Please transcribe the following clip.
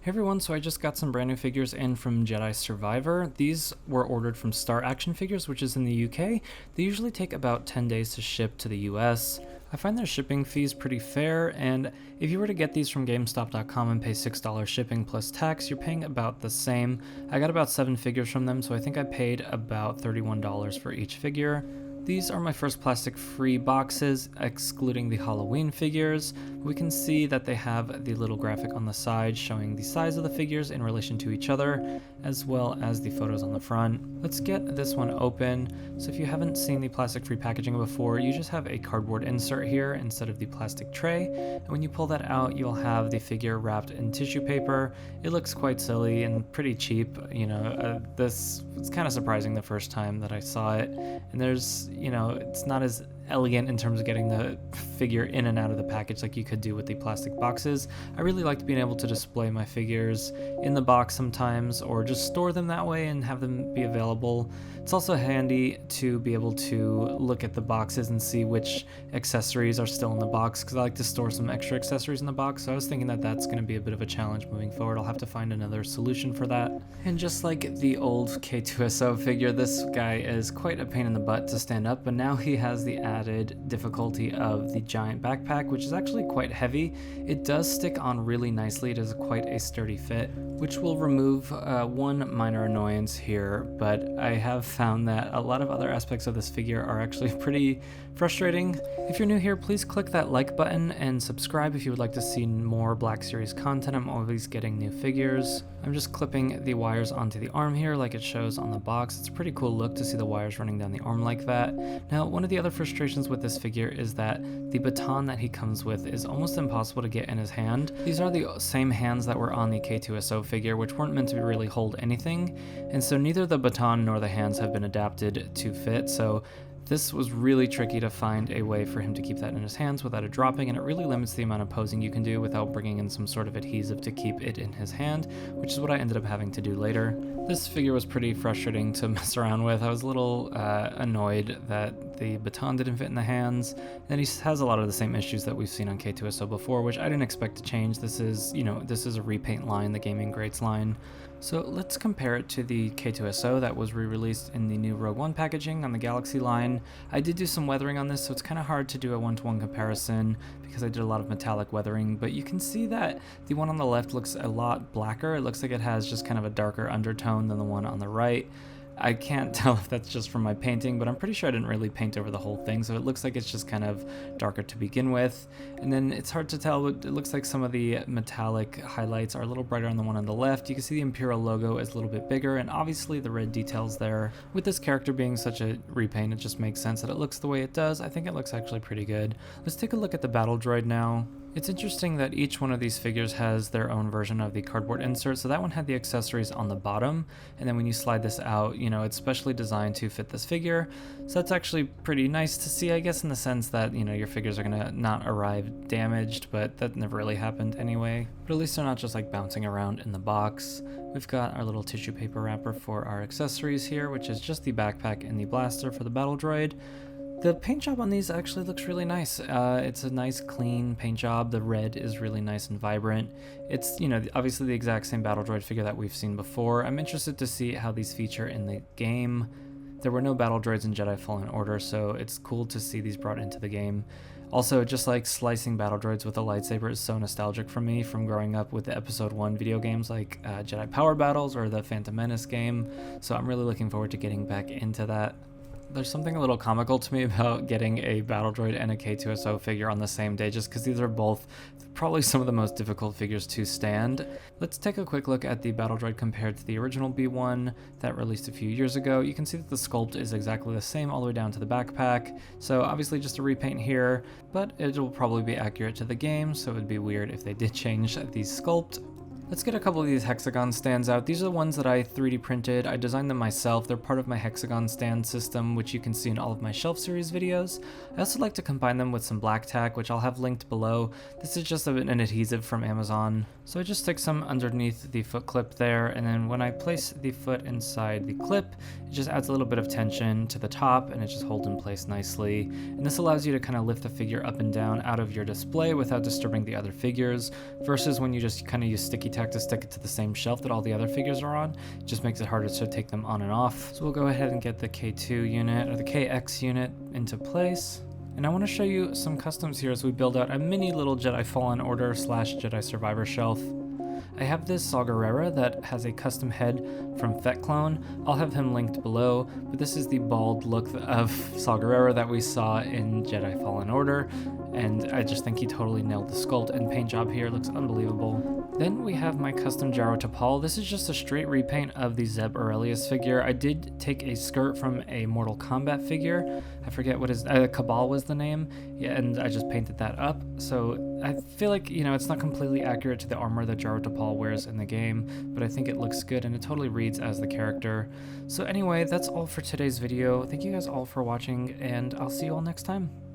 Hey everyone, so I just got some brand new figures in from Jedi Survivor. These were ordered from Star Action Figures, which is in the UK. They usually take about 10 days to ship to the US. I find their shipping fees pretty fair, and if you were to get these from GameStop.com and pay $6 shipping plus tax, you're paying about the same. I got about 7 figures from them, so I think I paid about $31 for each figure. These are my first plastic-free boxes, excluding the Halloween figures. We can see that they have the little graphic on the side showing the size of the figures in relation to each other, as well as the photos on the front. Let's get this one open. So if you haven't seen the plastic-free packaging before, you just have a cardboard insert here instead of the plastic tray. And when you pull that out, you'll have the figure wrapped in tissue paper. It looks quite silly and pretty cheap. This was kind of surprising the first time that I saw it. And there's it's not as elegant in terms of getting the figure in and out of the package like you could do with the plastic boxes. I really liked being able to display my figures in the box sometimes, or just store them that way and have them be available. It's also handy to be able to look at the boxes and see which accessories are still in the box, because I like to store some extra accessories in the box, so I was thinking that that's going to be a bit of a challenge moving forward. I'll have to find another solution for that. And just like the old K2SO figure, this guy is quite a pain in the butt to stand up, but now he has the added difficulty of the giant backpack, which is actually quite heavy. It does stick on really nicely. It is quite a sturdy fit, which will remove one minor annoyance here, but I have found that a lot of other aspects of this figure are actually pretty frustrating. If you're new here, please click that like button and subscribe if you would like to see more Black Series content. I'm always getting new figures. I'm just clipping the wires onto the arm here like it shows on the box. It's a pretty cool look to see the wires running down the arm like that. Now, one of the other frustrations with this figure is that the baton that he comes with is almost impossible to get in his hand. These are the same hands that were on the K2SO figure, which weren't meant to really hold anything, and so neither the baton nor the hands have been adapted to fit, so this was really tricky to find a way for him to keep that in his hands without it dropping, and it really limits the amount of posing you can do without bringing in some sort of adhesive to keep it in his hand, which is what I ended up having to do later. This figure was pretty frustrating to mess around with. I was a little annoyed that the baton didn't fit in the hands, and he has a lot of the same issues that we've seen on K2SO before, which I didn't expect to change. This is a repaint line, the Gaming Greats line. So let's compare it to the K2SO that was re-released in the new Rogue One packaging on the Galaxy line. I did do some weathering on this, so it's kind of hard to do a one-to-one comparison because I did a lot of metallic weathering, but you can see that the one on the left looks a lot blacker. It looks like it has just kind of a darker undertone than the one on the right. I can't tell if that's just from my painting, but I'm pretty sure I didn't really paint over the whole thing, so it looks like it's just kind of darker to begin with. And then it's hard to tell, but it looks like some of the metallic highlights are a little brighter on the one on the left. You can see the Imperial logo is a little bit bigger, and obviously the red details there. With this character being such a repaint, it just makes sense that it looks the way it does. I think it looks actually pretty good. Let's take a look at the battle droid now. It's interesting that each one of these figures has their own version of the cardboard insert. So that one had the accessories on the bottom, and then when you slide this out, it's specially designed to fit this figure. So that's actually pretty nice to see, I guess, in the sense that, your figures are gonna not arrive damaged, but that never really happened anyway. But at least they're not just like bouncing around in the box. We've got our little tissue paper wrapper for our accessories here, which is just the backpack and the blaster for the battle droid. The paint job on these actually looks really nice. It's a nice clean paint job. The red is really nice and vibrant. It's, obviously the exact same battle droid figure that we've seen before. I'm interested to see how these feature in the game. There were no battle droids in Jedi Fallen Order, so it's cool to see these brought into the game. Also, just like slicing battle droids with a lightsaber is so nostalgic for me from growing up with the Episode 1 video games like Jedi Power Battles or the Phantom Menace game, so I'm really looking forward to getting back into that. There's something a little comical to me about getting a battle droid and a K2SO figure on the same day, just because these are both probably some of the most difficult figures to stand. Let's take a quick look at the battle droid compared to the original B1 that released a few years ago. You can see that the sculpt is exactly the same all the way down to the backpack, so obviously just a repaint here, but it will probably be accurate to the game, so it would be weird if they did change the sculpt. Let's get a couple of these hexagon stands out. These are the ones that I 3D printed. I designed them myself. They're part of my hexagon stand system, which you can see in all of my shelf series videos. I also like to combine them with some black tack, which I'll have linked below. This is just an adhesive from Amazon. So I just stick some underneath the foot clip there, and then when I place the foot inside the clip, it just adds a little bit of tension to the top, and it just holds in place nicely. And this allows you to kind of lift the figure up and down out of your display without disturbing the other figures, versus when you just kind of use sticky tack tack to stick it to the same shelf that all the other figures are on. It just makes it harder to take them on and off. So we'll go ahead and get the K2 unit, or the KX unit, into place. And I want to show you some customs here as we build out a mini little Jedi Fallen Order / Jedi Survivor shelf. I have this Saw Gerrera that has a custom head from Fett Clone. I'll have him linked below, but this is the bald look of Saw Gerrera that we saw in Jedi Fallen Order, and I just think he totally nailed the sculpt and paint job here. Looks unbelievable. Then we have my custom Jaro Tapal. This is just a straight repaint of the Zeb Aurelius figure. I did take a skirt from a Mortal Kombat figure. I forget what his Cabal was the name. Yeah, and I just painted that up. So I feel like, you know, it's not completely accurate to the armor that Jaro Tapal wears in the game, but I think it looks good and it totally reads as the character. So anyway, that's all for today's video. Thank you guys all for watching, and I'll see you all next time.